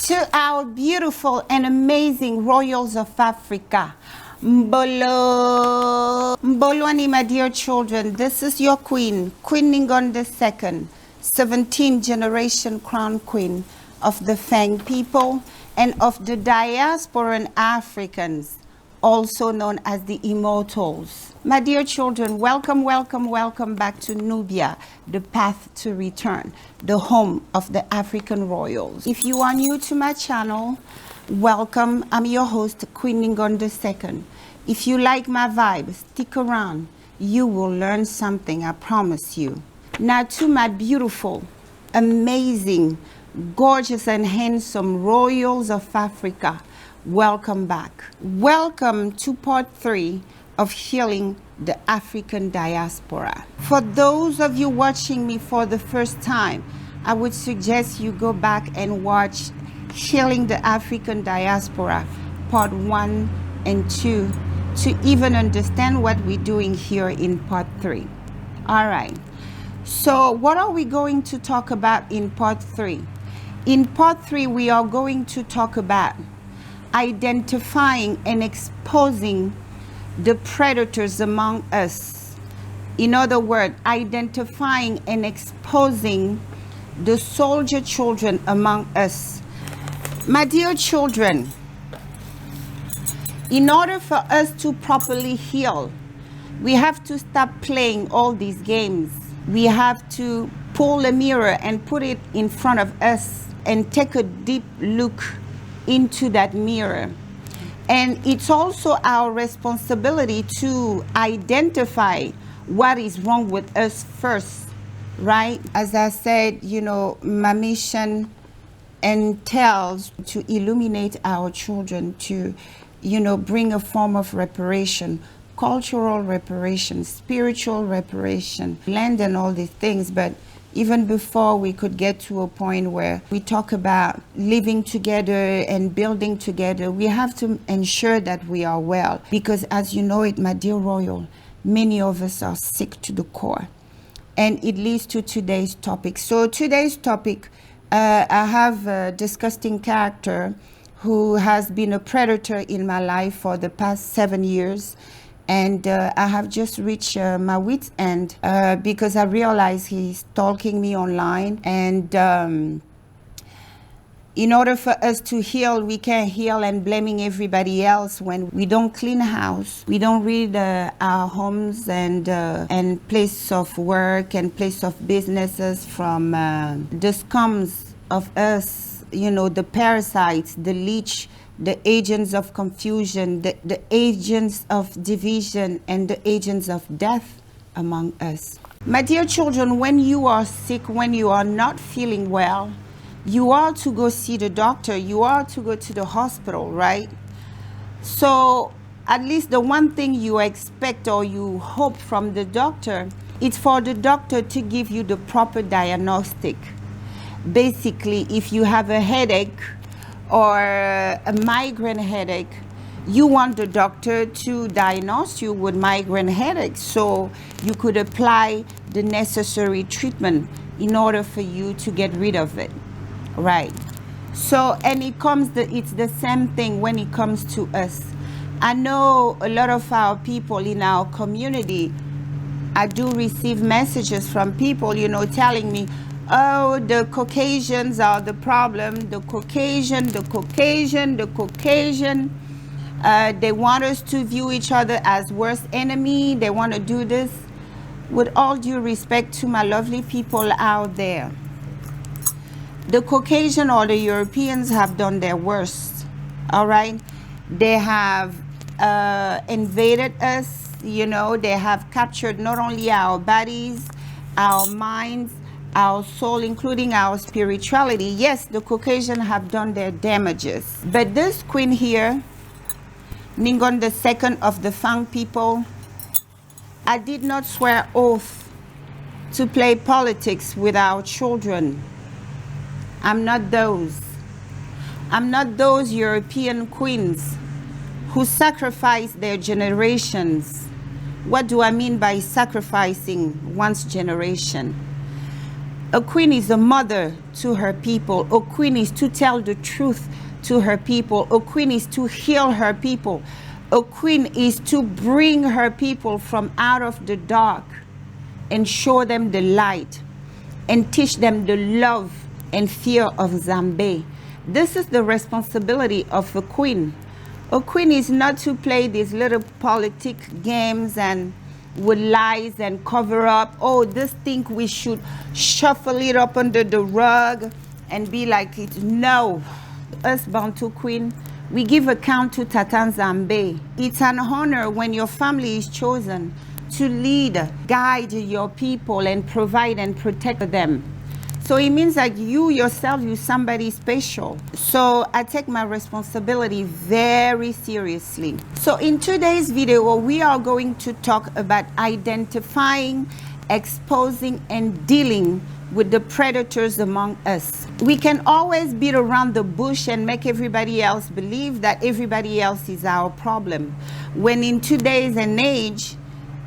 To our beautiful and amazing royals of Africa, Mbolo, Mbolwani, my dear children, this is your queen, Queen Ngningone II, 17th generation crown queen of the Fang people and of the diasporan Africans, also known as the Immortals. My dear children, welcome, welcome, welcome back to Nubia, the path to return, the home of the African royals. If you are new to my channel, welcome. I'm your host, Queen Ngningone II. If you like my vibe, stick around. You will learn something, I promise you. Now to my beautiful, amazing, gorgeous and handsome royals of Africa, welcome back. Welcome to part 3 of healing the African diaspora. For those of you watching me for the first time, I would suggest you go back and watch Healing the African Diaspora, part 1 and 2, to even understand what we're doing here in part 3. All right. So what are we going to talk about in part 3? In part 3, we are going to talk about identifying and exposing the predators among us. In other words, identifying and exposing the soldier children among us. My dear children, in order for us to properly heal, we have to stop playing all these games. We have to pull a mirror and put it in front of us and take a deep look into that mirror. And it's also our responsibility to identify what is wrong with us first, right? As I said, you know, my mission entails to illuminate our children, to, you know, bring a form of reparation, cultural reparation, spiritual reparation, land and all these things. But even before we could get to a point where we talk about living together and building together, we have to ensure that we are well. Because as you know it, my dear royal, many of us are sick to the core. And it leads to today's topic. So today's topic, I have a disgusting character who has been a predator in my life for the past 7 years. And I have just reached my wit's end because I realize he's stalking me online. And in order for us to heal, we can't heal and blaming everybody else when we don't clean house, we don't rid our homes and place of work and place of businesses from the scums of us, you know, the parasites, the leech, the agents of confusion, the agents of division, and the agents of death among us. My dear children, when you are sick, when you are not feeling well, you are to go see the doctor, you are to go to the hospital, right? So at least the one thing you expect or you hope from the doctor, it's for the doctor to give you the proper diagnostic. Basically, if you have a headache or a migraine headache, you want the doctor to diagnose you with migraine headache so you could apply the necessary treatment in order for you to get rid of it, right? So, and it's the same thing when it comes to us. I know a lot of our people in our community, I do receive messages from people, you know, telling me, Oh, the Caucasians are the problem. The Caucasian, the Caucasian, the Caucasian. They want us to view each other as worst enemy. They want to do this. With all due respect to my lovely people out there, the Caucasian or the Europeans have done their worst. All right, they have invaded us. You know, they have captured not only our bodies, our minds, our soul, including our spirituality. Yes, the Caucasian have done their damages. But this queen here, Ngningone II of the Fang people, I did not swear oath to play politics with our children. I'm not those. I'm not those European queens who sacrifice their generations. What do I mean by sacrificing one's generation? A queen is a mother to her people. A queen is to tell the truth to her people. A queen is to heal her people. A queen is to bring her people from out of the dark and show them the light and teach them the love and fear of Zambe. This is the responsibility of a queen. A queen is not to play these little politic games and with lies and cover up. Oh, this thing we should shuffle it up under the rug and be like it. No, us Bantu queen, we give account to Tatan Zambe. It's an honor when your family is chosen to lead, guide your people and provide and protect them. So it means that you yourself, you're somebody special. So I take my responsibility very seriously. So in today's video, we are going to talk about identifying, exposing, and dealing with the predators among us. We can always beat around the bush and make everybody else believe that everybody else is our problem. When in today's and age,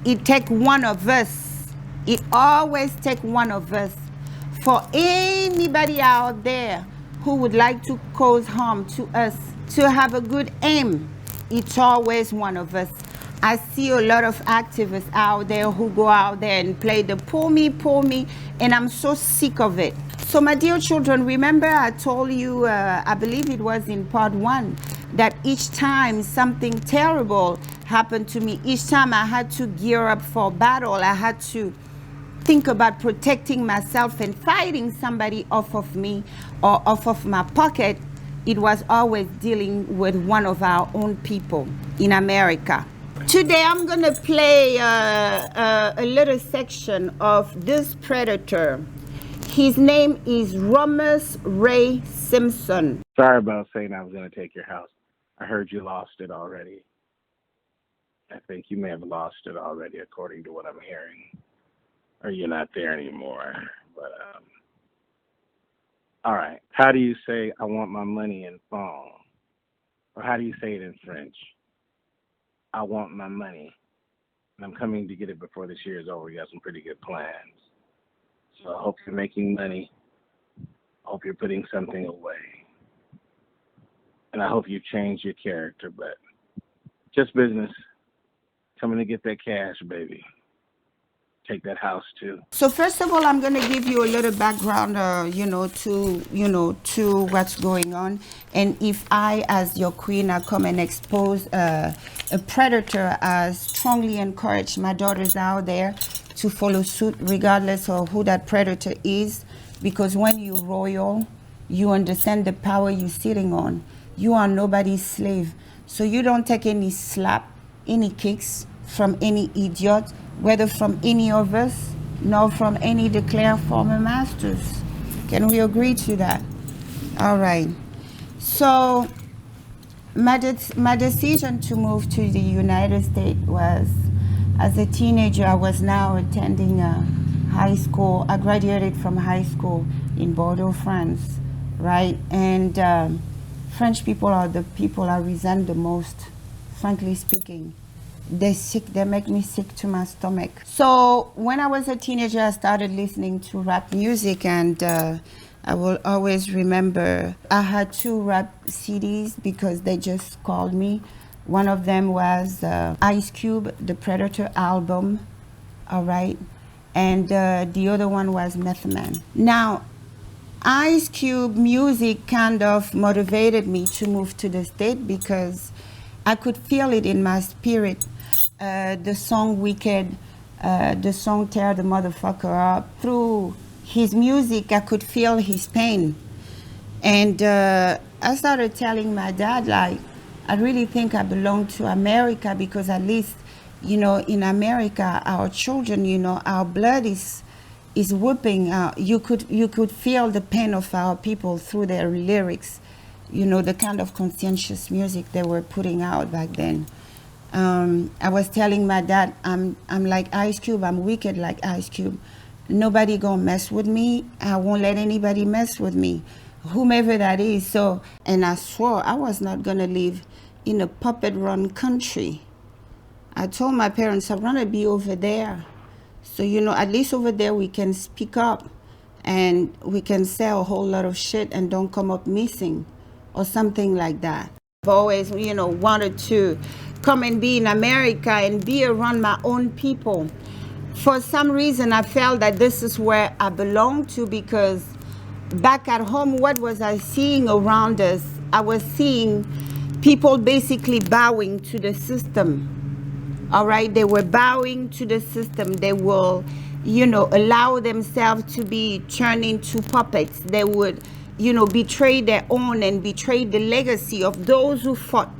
it takes one of us. It always takes one of us. For anybody out there who would like to cause harm to us, to have a good aim, it's always one of us. I see a lot of activists out there who go out there and play the pull me, and I'm so sick of it. So my dear children, remember I told you, I believe it was in part 1, that each time something terrible happened to me, each time I had to gear up for battle, I had to think about protecting myself and fighting somebody off of me or off of my pocket, it was always dealing with one of our own people in America. Today I'm going to play a little section of this predator. His name is Romus Ray Simpson. Sorry about saying I was going to take your house. I heard you lost it already. I think you may have lost it already according to what I'm hearing. Or you're not there anymore. But, all right. How do you say, I want my money in phone? Or how do you say it in French? I want my money. And I'm coming to get it before this year is over. You got some pretty good plans. So I hope you're making money. I hope you're putting something away. And I hope you change your character, but just business. Coming to get that cash, baby. Take that house too. So first of all, I'm going to give you a little background, to what's going on. And if I, as your queen, I come and expose a predator, I strongly encourage my daughters out there to follow suit, regardless of who that predator is, because when you're royal, you understand the power you're sitting on. You are nobody's slave, so you don't take any slap, any kicks from any idiot, whether from any of us, nor from any declared former masters. Can we agree to that? All right. So my decision to move to the United States was, as a teenager, I was now attending high school. I graduated from high school in Bordeaux, France, right? And French people are the people I resent the most, frankly speaking. They make me sick to my stomach. So when I was a teenager, I started listening to rap music, and I will always remember I had 2 rap CDs because they just called me. One of them was Ice Cube, the Predator album, all right? and the other one was Method Man. Now, Ice Cube music kind of motivated me to move to the state because I could feel it in my spirit. The song Wicked, the song Tear the Motherfucker Up. Through his music, I could feel his pain. And I started telling my dad, like, I really think I belong to America because at least, you know, in America, our children, you know, our blood is whooping. You could feel the pain of our people through their lyrics, you know, the kind of conscientious music they were putting out back then. I was telling my dad, I'm like Ice Cube, I'm wicked like Ice Cube. Nobody gonna mess with me. I won't let anybody mess with me, whomever that is. So, and I swore I was not gonna live in a puppet-run country. I told my parents I wanna be over there. So, you know, at least over there we can speak up and we can say a whole lot of shit and don't come up missing or something like that. I've always, you know, wanted to come and be in America and be around my own people. For some reason, I felt that this is where I belong to because back at home, what was I seeing around us? I was seeing people basically bowing to the system. All right, they were bowing to the system. They will, you know, allow themselves to be turned into puppets. They would, you know, betray their own and betray the legacy of those who fought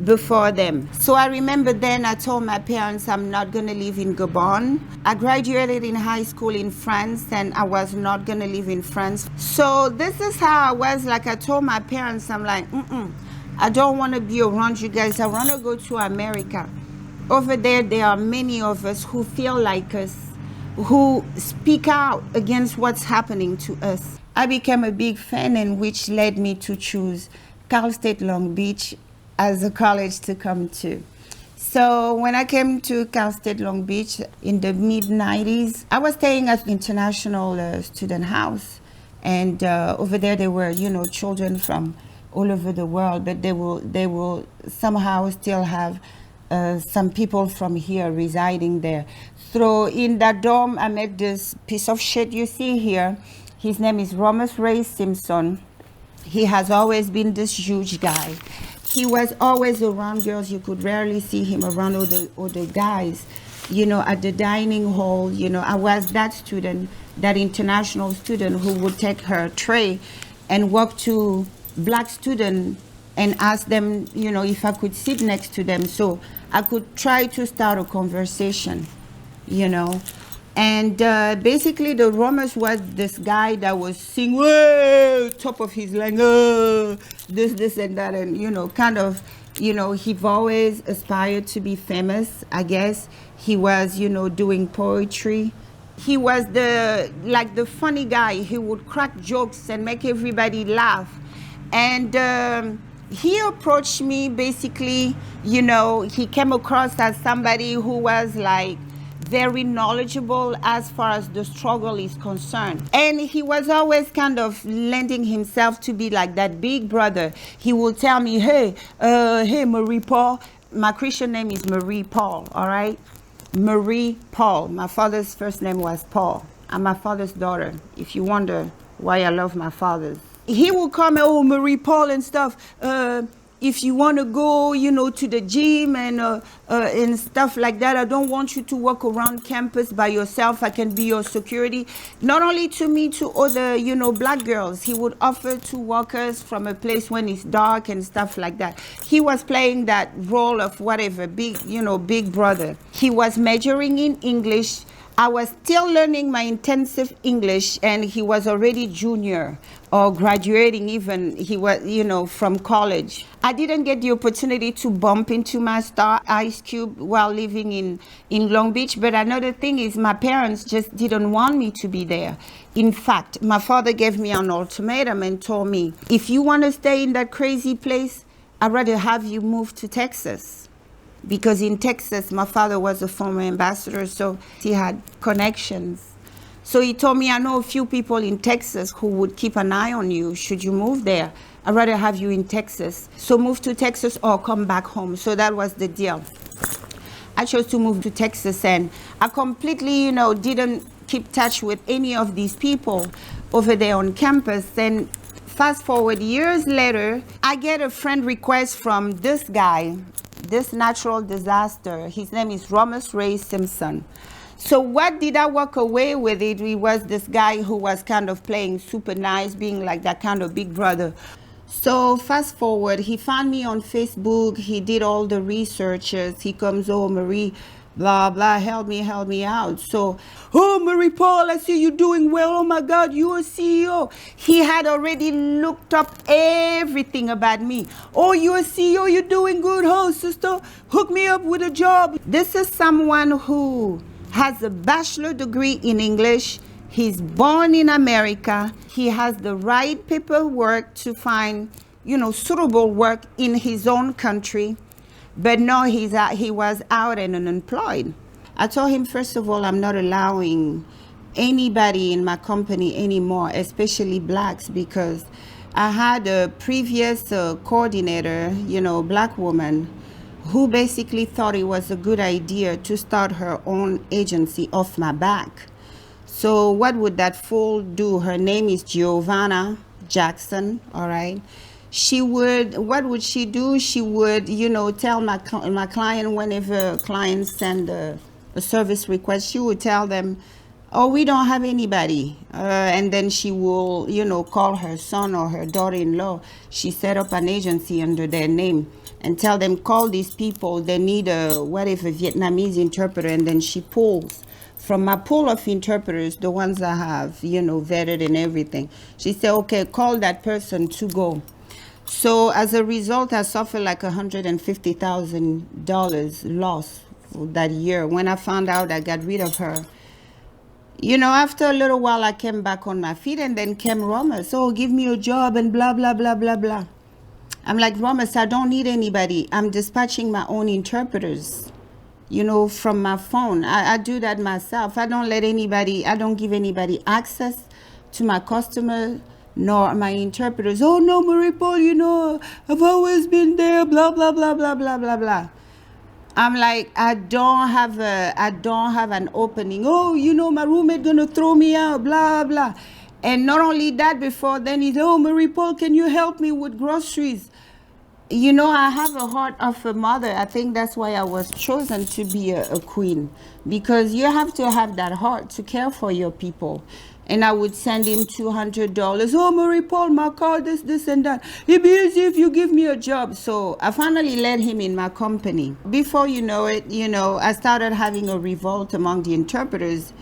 before them. So I remember then I told my parents I'm not going to live in Gabon. I graduated in high school in France and I was not going to live in France. So this is how I was. Like I told my parents, I'm like, I don't want to be around you guys. I want to go to America. Over there are many of us who feel like us, who speak out against what's happening to us. I became a big fan, and which led me to choose Cal State Long Beach as a college to come to. So when I came to Cal State Long Beach in the mid-90s, I was staying at International Student House. And over there were, you know, children from all over the world, but they will somehow still have some people from here residing there. So in that dorm, I met this piece of shit you see here. His name is Romus Ray Simpson. He has always been this huge guy. He was always around girls. You could rarely see him around other guys, you know, at the dining hall. You know, I was that student, that international student who would take her tray and walk to black students and ask them, you know, if I could sit next to them so I could try to start a conversation, you know. And basically the Romus was this guy that was singing way top of his line, this and that, and, you know, kind of, you know, he've always aspired to be famous, I guess. He was, you know, doing poetry. He was the funny guy. He would crack jokes and make everybody laugh. And he approached me basically, you know, he came across as somebody who was like very knowledgeable as far as the struggle is concerned. And he was always kind of lending himself to be like that big brother. He would tell me, hey, Marie Paul. My Christian name is Marie Paul, all right? Marie Paul. My father's first name was Paul. I'm my father's daughter, if you wonder why I love my father's. He will come, oh, Marie Paul and stuff. If you want to go, you know, to the gym and stuff like that, I don't want you to walk around campus by yourself. I can be your security. Not only to me, to other, you know, black girls. He would offer to walk us from a place when it's dark and stuff like that. He was playing that role of whatever, big, you know, big brother. He was majoring in English. I was still learning my intensive English, and he was already junior or graduating even. He was, you know, from college. I didn't get the opportunity to bump into my star, Ice Cube, while living in Long Beach. But another thing is my parents just didn't want me to be there. In fact, my father gave me an ultimatum and told me, if you want to stay in that crazy place, I'd rather have you move to Texas. Because in Texas, my father was a former ambassador, so he had connections. So he told me, I know a few people in Texas who would keep an eye on you should you move there. I'd rather have you in Texas. So move to Texas or come back home. So that was the deal. I chose to move to Texas, and I completely, didn't keep touch with any of these people over there on campus. And fast forward years later, I get a friend request from this guy, this natural disaster. His name is Romus Ray Simpson. So what did I walk away with it? He was this guy who was kind of playing super nice, being like that kind of big brother. So fast forward, he found me on Facebook. He did all the researches. He comes, oh, Marie, blah, blah, help me out. So, oh, Marie Paul, I see you doing well. Oh, my God, you're a CEO. He had already looked up everything about me. Oh, you're a CEO, you're doing good. Oh, sister, hook me up with a job. This is someone who has a bachelor degree in English. He's born in America. He has the right paperwork to find, suitable work in his own country. But no, he was out and unemployed. I told him, first of all, I'm not allowing anybody in my company anymore, especially blacks, because I had a previous coordinator, black woman, who basically thought it was a good idea to start her own agency off my back. So what would that fool do? Her name is Giovanna Jackson, all right? What would she do? She would, tell my client, whenever clients send a service request, she would tell them, oh, we don't have anybody. And then she will, call her son or her daughter-in-law. She set up an agency under their name and tell them, call these people. They need a Vietnamese interpreter. And then she pulls from my pool of interpreters, the ones I have, vetted and everything. She said, okay, call that person to go. So as a result, I suffered like $150,000 loss for that year. When I found out I got rid of her, after a little while, I came back on my feet, and then came Romus. Oh, give me a job and blah, blah, blah, blah, blah. I'm like, Romus, I don't need anybody. I'm dispatching my own interpreters, from my phone. I do that myself. I don't give anybody access to my customer nor my interpreters. Oh, no, Marie Paul, I've always been there, blah, blah, blah, blah, blah, blah, blah. I'm like, I don't have an opening. Oh, my roommate gonna throw me out, blah, blah. And not only that, before then he's, oh, Marie Paul, can you help me with groceries? I have a heart of a mother. I think that's why I was chosen to be a queen, because you have to have that heart to care for your people. And I would send him $200. Oh, Marie Paul, my car, this, and that. It'd be easy if you give me a job. So I finally let him in my company. Before you know it, I started having a revolt among the interpreters.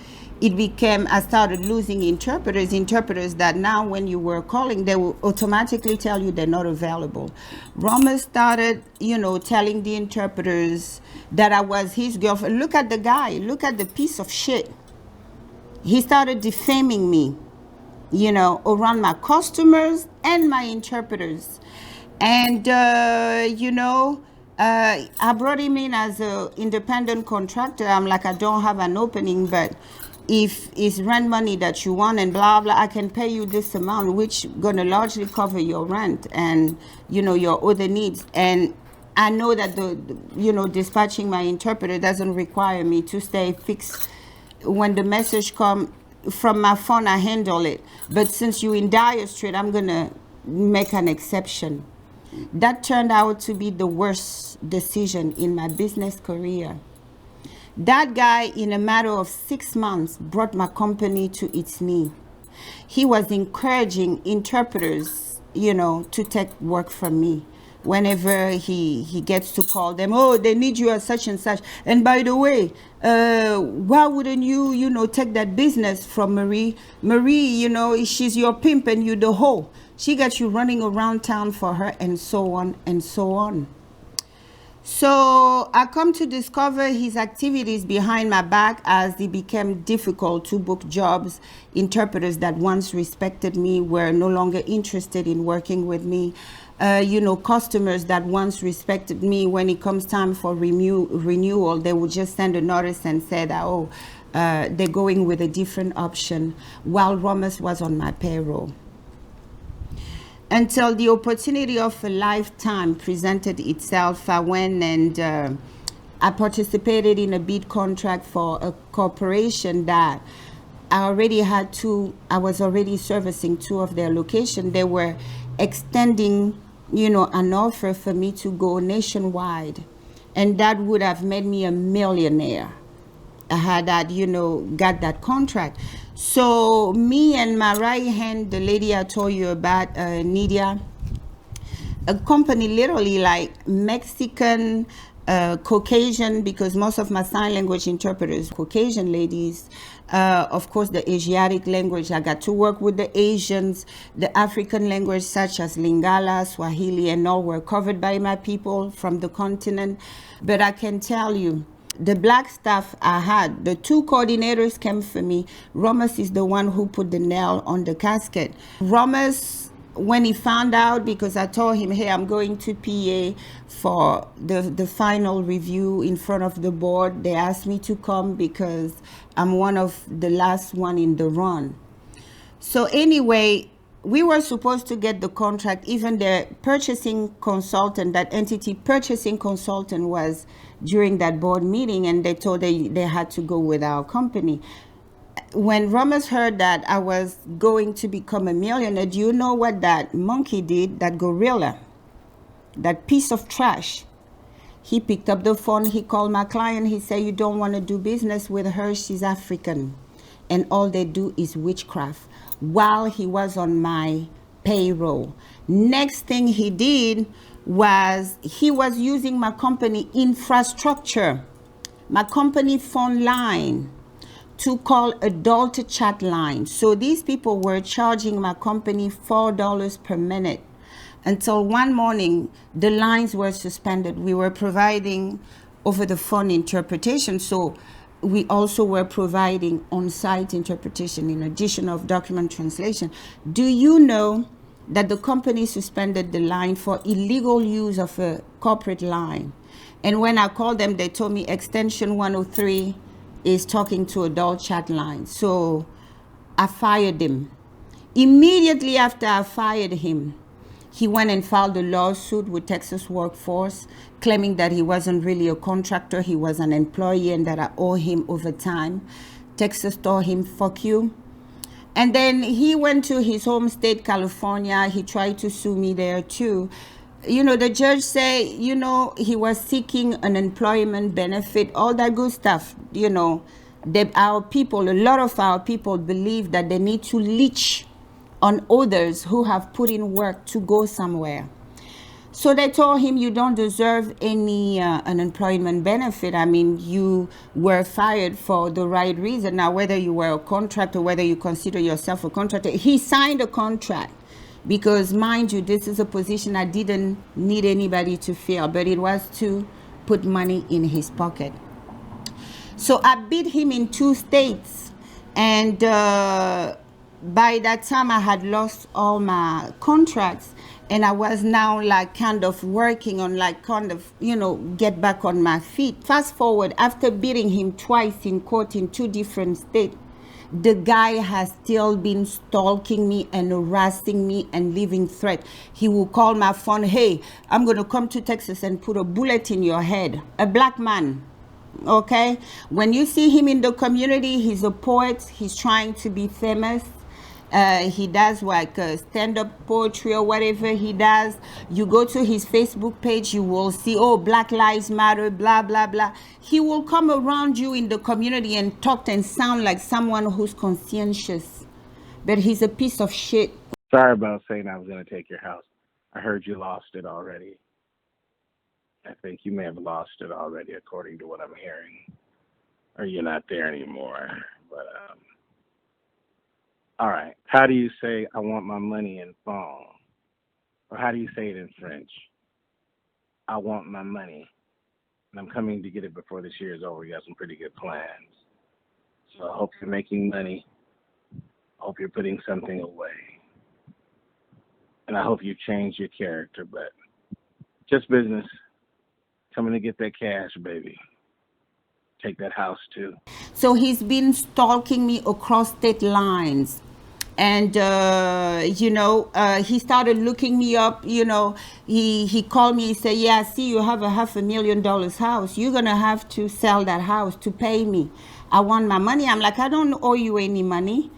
I started losing interpreters that now when you were calling, they will automatically tell you they're not available. Romus started, telling the interpreters that I was his girlfriend. Look at the guy, look at the piece of shit. He started defaming me, around my customers and my interpreters. And, I brought him in as an independent contractor. I'm like, I don't have an opening, but if it's rent money that you want and blah, blah, I can pay you this amount, which going to largely cover your rent and, your other needs. And I know that dispatching my interpreter doesn't require me to stay fixed. When the message come from my phone, I handle it. But since you're in Dire Straits, I'm going to make an exception. That turned out to be the worst decision in my business career. That guy, in a matter of 6 months, brought my company to its knee. He was encouraging interpreters, to take work from me. Whenever he gets to call them, oh, they need you as such and such. And by the way, why wouldn't you, take that business from Marie? Marie, she's your pimp and you the hoe. She got you running around town for her, and so on and so on. So I come to discover his activities behind my back as it became difficult to book jobs. Interpreters that once respected me were no longer interested in working with me. Customers that once respected me, when it comes time for renewal, they would just send a notice and say that, they're going with a different option, while Romus was on my payroll. Until the opportunity of a lifetime presented itself, I went and I participated in a bid contract for a corporation that I was already servicing two of their locations. They were extending, an offer for me to go nationwide. And that would have made me a millionaire. I had that, got that contract. So me and my right hand, the lady I told you about, Nidia, a company literally like Mexican, Caucasian, because most of my sign language interpreters, Caucasian ladies, of course the Asiatic language, I got to work with the Asians, the African language such as Lingala, Swahili, and all were covered by my people from the continent. But I can tell you, the black staff I had, the two coordinators came for me. Ramos is the one who put the nail on the casket. Ramos, when he found out, because I told him, hey, I'm going to PA for the final review in front of the board. They asked me to come because I'm one of the last one in the run. So anyway, we were supposed to get the contract. Even the purchasing consultant, that entity purchasing consultant was during that board meeting, and they told they had to go with our company. When Ramos heard that I was going to become a millionaire, do you know what that monkey did, that gorilla, that piece of trash? He picked up the phone, he called my client, he said, you don't want to do business with her, she's African. And all they do is witchcraft, while he was on my payroll. Next thing he did was he was using my company infrastructure, my company phone line, to call adult chat line. So these people were charging my company $4 per minute. Until one morning, the lines were suspended. We were providing over the phone interpretation. So we also were providing on-site interpretation in addition of document translation. Do you know that the company suspended the line for illegal use of a corporate line? And when I called them, they told me extension 103 is talking to adult chat line. So I fired him. Immediately after I fired him, he went and filed a lawsuit with Texas Workforce, claiming that he wasn't really a contractor, he was an employee, and that I owe him overtime. Texas told him, fuck you. And then he went to his home state, California. He tried to sue me there too. The judge said, he was seeking an employment benefit, all that good stuff. Our people, a lot of our people believe that they need to leech on others who have put in work to go somewhere. So they told him, you don't deserve any unemployment benefit. I mean, you were fired for the right reason. Now, whether you were a contractor, whether you consider yourself a contractor, he signed a contract because, mind you, this is a position I didn't need anybody to fill, but it was to put money in his pocket. So I beat him in 2 states, and by that time I had lost all my contracts, and I was now like kind of working on get back on my feet. Fast forward, after beating him twice in court in 2 different states, the guy has still been stalking me and harassing me and leaving threat. He will call my phone, hey, I'm going to come to Texas and put a bullet in your head. A black man. Okay, when you see him in the community, he's a poet, he's trying to be famous. He does like stand-up poetry or whatever he does. You go to his Facebook page, you will see, oh, Black Lives Matter, blah, blah, blah. He will come around you in the community and talk and sound like someone who's conscientious. But he's a piece of shit. Sorry about saying I was going to take your house. I heard you lost it already. I think you may have lost it already, according to what I'm hearing. Or you're not there anymore. But, all right. How do you say, I want my money in phone? Or how do you say it in French? I want my money. And I'm coming to get it before this year is over. We got some pretty good plans. So I hope you're making money. I hope you're putting something away. And I hope you change your character, but just business. Coming to get that cash, baby. Take that house, too. So he's been stalking me across state lines. And he started looking me up. He called me. He said, yeah, I see you have a $500,000 house. You're gonna have to sell that house to pay me. I want my money. I'm like, I don't owe you any money.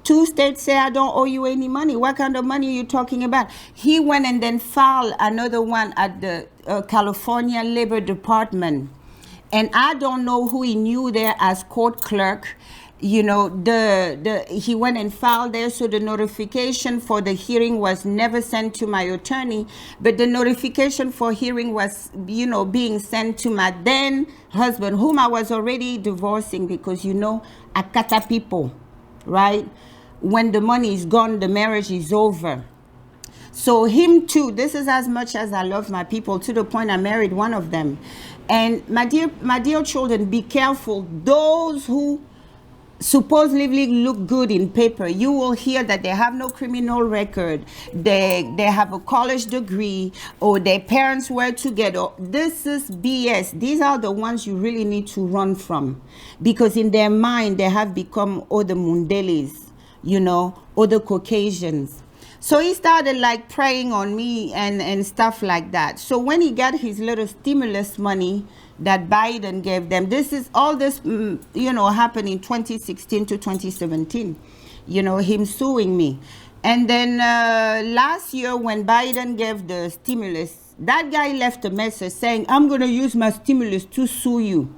Two states say I don't owe you any money. What kind of money are you talking about? He went and then filed another one at the California Labor Department. And I don't know who he knew there as court clerk. He went and filed there, so the notification for the hearing was never sent to my attorney, but the notification for hearing was, being sent to my then husband, whom I was already divorcing, because Akata people, right? When the money is gone, the marriage is over. So him too, this is as much as I love my people, to the point I married one of them. And my dear children, be careful. Those who supposedly look good in paper, you will hear that they have no criminal record, they have a college degree, or their parents were together. This is BS. These are the ones you really need to run from, because in their mind they have become other Mundelis, other Caucasians. So he started like preying on me and stuff like that. So when he got his little stimulus money that Biden gave them, all this happened in 2016 to 2017, him suing me. And then last year when Biden gave the stimulus, that guy left a message saying, I'm going to use my stimulus to sue you.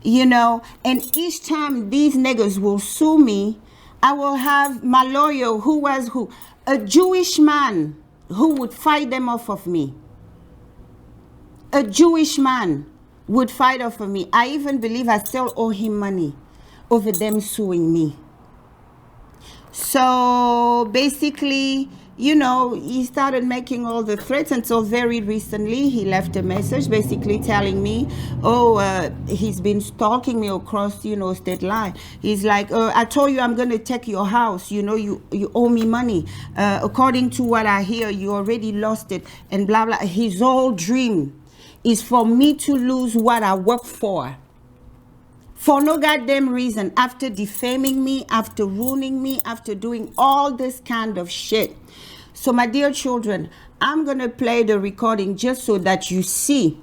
And each time these niggas will sue me, I will have my lawyer, a Jewish man who would fight them off of me. A Jewish man would fight off of me. I even believe I still owe him money over them suing me. So basically, he started making all the threats until very recently he left a message basically telling me, he's been stalking me across, state line. He's like, I told you I'm going to take your house. You owe me money. According to what I hear, you already lost it and blah, blah. His whole dream is for me to lose what I work for no goddamn reason, after defaming me, after ruining me, after doing all this kind of shit. So my dear children, I'm going to play the recording just so that you see,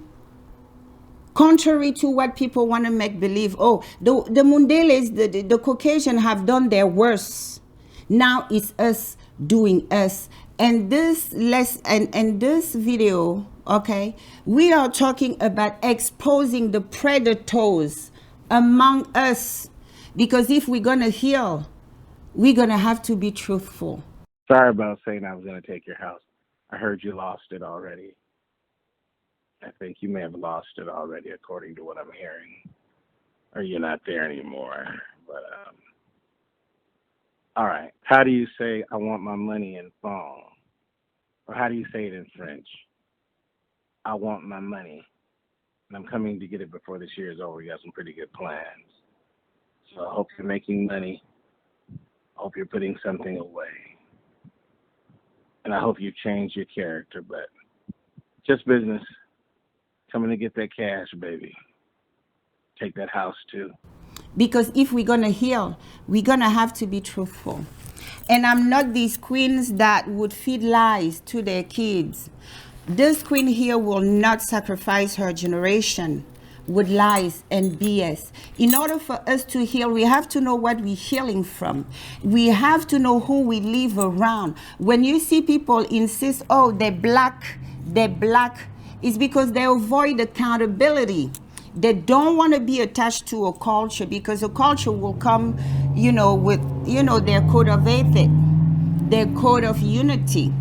contrary to what people want to make believe, the Mundeles, the Caucasian have done their worst. Now it's us doing us. And this video, okay, we are talking about exposing the predators among us, because if we're going to heal, we're going to have to be truthful. Sorry about saying I was going to take your house. I heard you lost it already. I think you may have lost it already, according to what I'm hearing. Or you're not there anymore. But, all right. How do you say, I want my money in phone? Or how do you say it in French? I want my money. And I'm coming to get it before this year is over. You got some pretty good plans. So I hope you're making money. I hope you're putting something away. And I hope you change your character, but just business. Coming to get that cash, baby. Take that house too. Because if we're going to heal, we're going to have to be truthful. And I'm not these queens that would feed lies to their kids. This queen here will not sacrifice her generation with lies and BS. In order for us to heal, we have to know what we're healing from. We have to know who we live around. When you see people insist, they're black, it's because they avoid accountability. They don't want to be attached to a culture, because a culture will come, with, their code of ethic, their code of unity,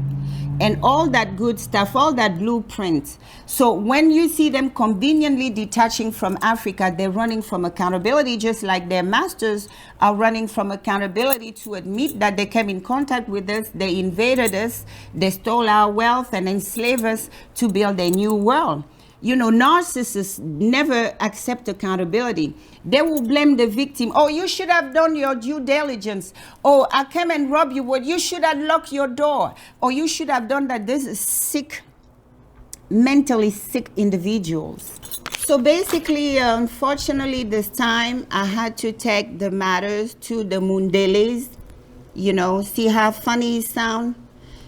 and all that good stuff, all that blueprint. So when you see them conveniently detaching from Africa, they're running from accountability, just like their masters are running from accountability to admit that they came in contact with us, they invaded us, they stole our wealth and enslaved us to build a new world. Narcissists never accept accountability. They will blame the victim. You should have done your due diligence. I came and robbed you. Well, you should have locked your door. Or you should have done that. This is sick, mentally sick individuals. So basically, unfortunately, this time I had to take the matters to the Mundeles, You know, see how funny it sound?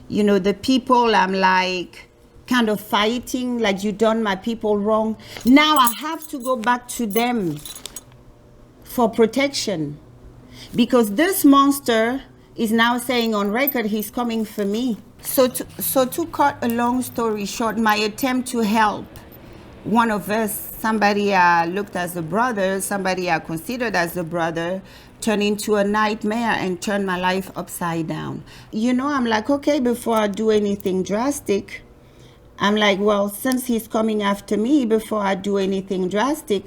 You know, the people I'm like kind of fighting, like you done my people wrong. Now I have to go back to them for protection, because this monster is now saying on record he's coming for me. So to cut a long story short, my attempt to help one of us, somebody I looked as a brother, somebody I considered as a brother, turned into a nightmare and turned my life upside down. You know, I'm like, okay, before I do anything drastic, I'm like, well, since he's coming after me, before I do anything drastic,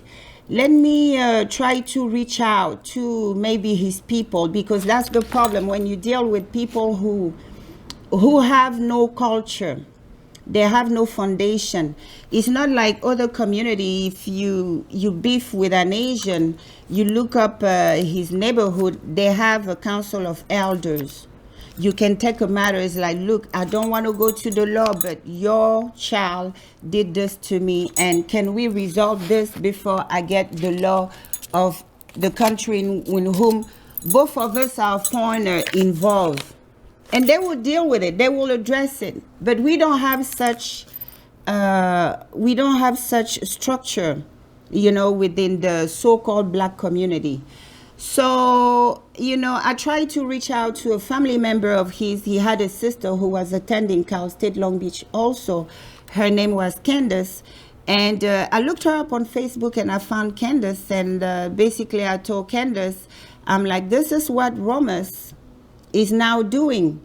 let me try to reach out to maybe his people, because that's the problem when you deal with people who have no culture. They have no foundation. It's not like other community. If you beef with an Asian, you look up his neighborhood, they have a council of elders. You can take a matter. It's like, look, I don't want to go to the law, but your child did this to me, and can we resolve this before I get the law of the country in whom both of us are foreigner involved? And they will deal with it. They will address it. But we don't have such structure, you know, within the so-called black community. So, you know, I tried to reach out to a family member of his. He had a sister who was attending Cal State Long Beach also. Her name was Candace. And I looked her up on Facebook and I found Candace. And basically I told Candace, I'm like, this is what Romas is now doing.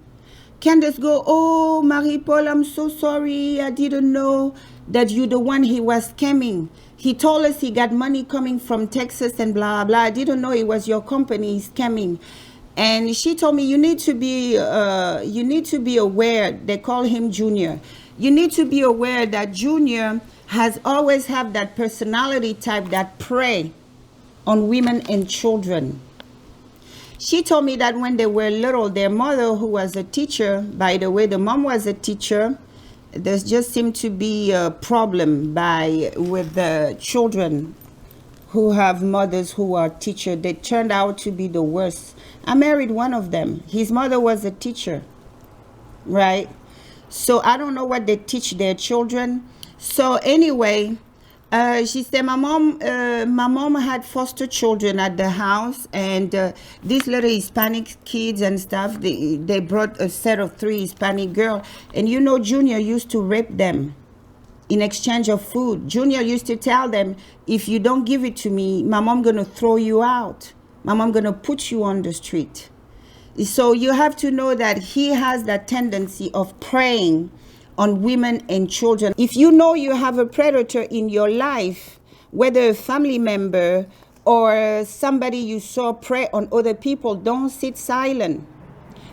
Candace go, oh, Marie-Paul, I'm so sorry. I didn't know that you're the one he was scamming. He told us he got money coming from Texas and blah, blah. I didn't know it was your company scamming. And she told me, you need to be aware. They call him Junior. You need to be aware that Junior has always had that personality type that prey on women and children. She told me that when they were little, their mother, who was a teacher, by the way, the mom was a teacher, there just seemed to be a problem with the children who have mothers who are teachers. They turned out to be the worst. I married one of them. His mother was a teacher, right? So I don't know what they teach their children. So anyway, she said my mom had foster children at the house, and these little Hispanic kids and stuff, they brought a set of 3 Hispanic girls, and you know, Junior used to rape them in exchange of food. Junior used to tell them, if you don't give it to me, my mom gonna throw you out. My mom gonna put you on the street. So you have to know that he has that tendency of preying on women and children. If you know you have a predator in your life, whether a family member or somebody you saw prey on other people, don't sit silent.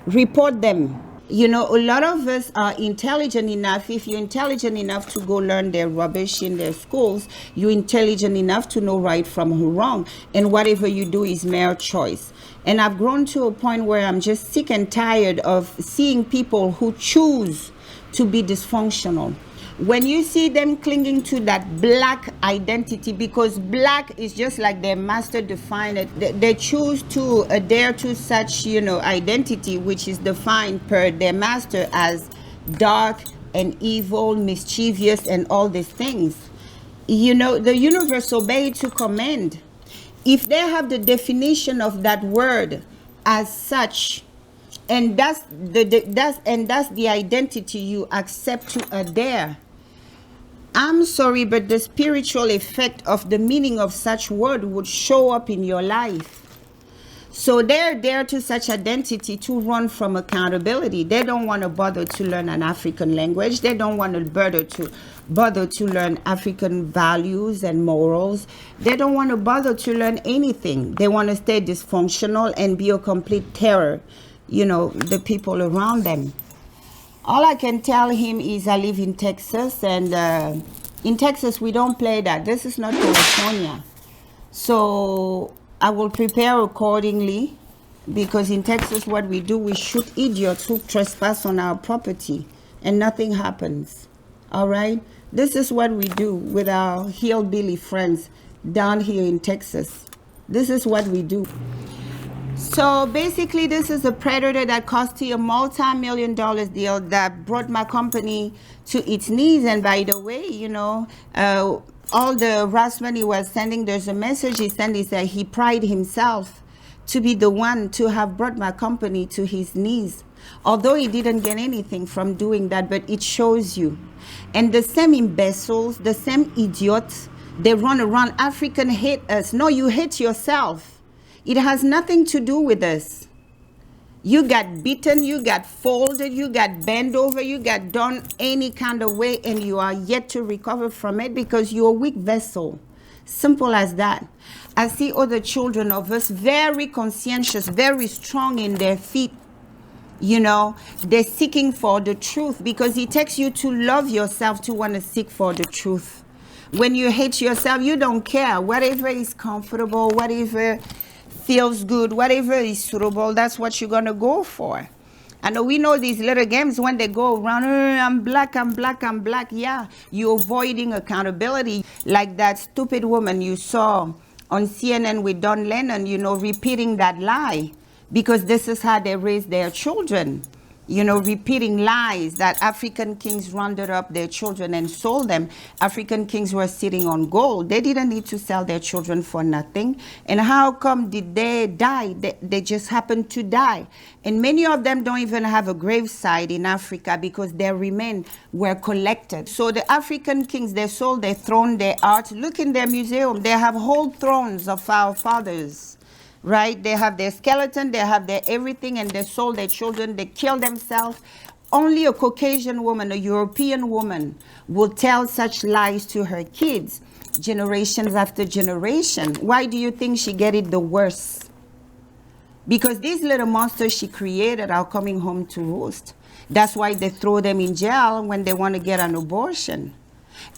Report them. You know, a lot of us are intelligent enough. If you're intelligent enough to go learn their rubbish in their schools, you're intelligent enough to know right from wrong. And whatever you do is mere choice. And I've grown to a point where I'm just sick and tired of seeing people who choose to be dysfunctional. When you see them clinging to that black identity, because black is just like their master defined it, they choose to adhere to such, you know, identity, which is defined per their master as dark and evil, mischievous, and all these things. You know, the universe obeys to command. If they have the definition of that word as such, and that's the identity you accept to adhere, I'm sorry, but the spiritual effect of the meaning of such word would show up in your life. So they're there to such identity to run from accountability. They don't want to bother to learn an African language. They don't want to bother to learn African values and morals. They don't want to bother to learn anything. They want to stay dysfunctional and be a complete terror, you know, the people around them. All I can tell him is I live in Texas, and in Texas we don't play that. This is not California. So I will prepare accordingly, because in Texas what we do, we shoot idiots who trespass on our property and nothing happens. All right? This is what we do with our hillbilly friends down here in Texas. This is what we do. So basically, this is a predator that cost you a multi-million-dollar deal that brought my company to its knees. And by the way, you know, all the harassment he was sending, there's a message he sent. He said he prided himself to be the one to have brought my company to his knees. Although he didn't get anything from doing that, but it shows you. And the same imbeciles, the same idiots, they run around. African hate us. No, you hate yourself. It has nothing to do with us. You got beaten, you got folded, you got bent over, you got done any kind of way, and you are yet to recover from it because you're a weak vessel. Simple as that. I see other children of us very conscientious, very strong in their feet. You know, they're seeking for the truth because it takes you to love yourself to want to seek for the truth. When you hate yourself, you don't care. Whatever is comfortable, whatever feels good, whatever is suitable, that's what you're going to go for. And we know these little games when they go around, I'm black, I'm black, I'm black. Yeah, you're avoiding accountability. Like that stupid woman you saw on CNN with Don Lennon, you know, repeating that lie. Because this is how they raise their children. You know, repeating lies that African kings rounded up their children and sold them. African kings were sitting on gold. They didn't need to sell their children for nothing. And how come did they die? They just happened to die. And many of them don't even have a gravesite in Africa because their remains were collected. So the African kings, they sold their throne, their art. Look in their museum. They have whole thrones of our fathers. Right? They have their skeleton, they have their everything, and they sold their children, they kill themselves. Only a Caucasian woman, a European woman, will tell such lies to her kids, generations after generation. Why do you think she get it the worst? Because these little monsters she created are coming home to roost. That's why they throw them in jail when they want to get an abortion.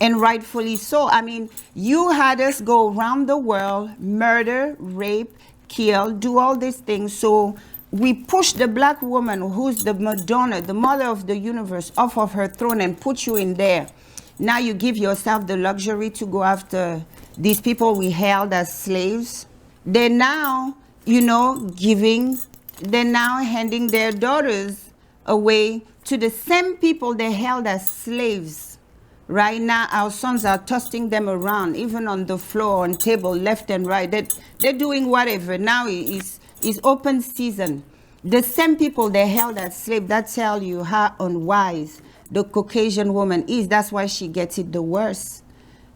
And rightfully so. I mean, you had us go around the world, murder, rape, kill, do all these things. So we push the black woman who's the Madonna, the mother of the universe, off of her throne and put you in there. Now you give yourself the luxury to go after these people we held as slaves. They're now, you know, they're now handing their daughters away to the same people they held as slaves. Right now, our sons are tossing them around, even on the floor, on table, left and right. They're doing whatever. Now it's open season. The same people they held as slaves, that tell you how unwise the Caucasian woman is. That's why she gets it the worst.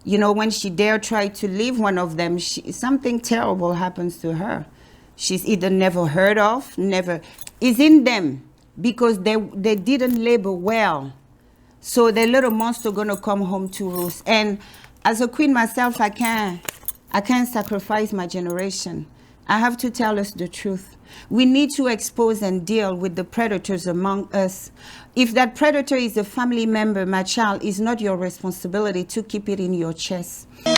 You know, when she dare try to leave one of them, something terrible happens to her. She's either never heard of, never is in them because they didn't labor well. So the little monster gonna come home to roost. And as a queen myself, I can't sacrifice my generation. I have to tell us the truth. We need to expose and deal with the predators among us. If that predator is a family member, my child, it's not your responsibility to keep it in your chest. Hey,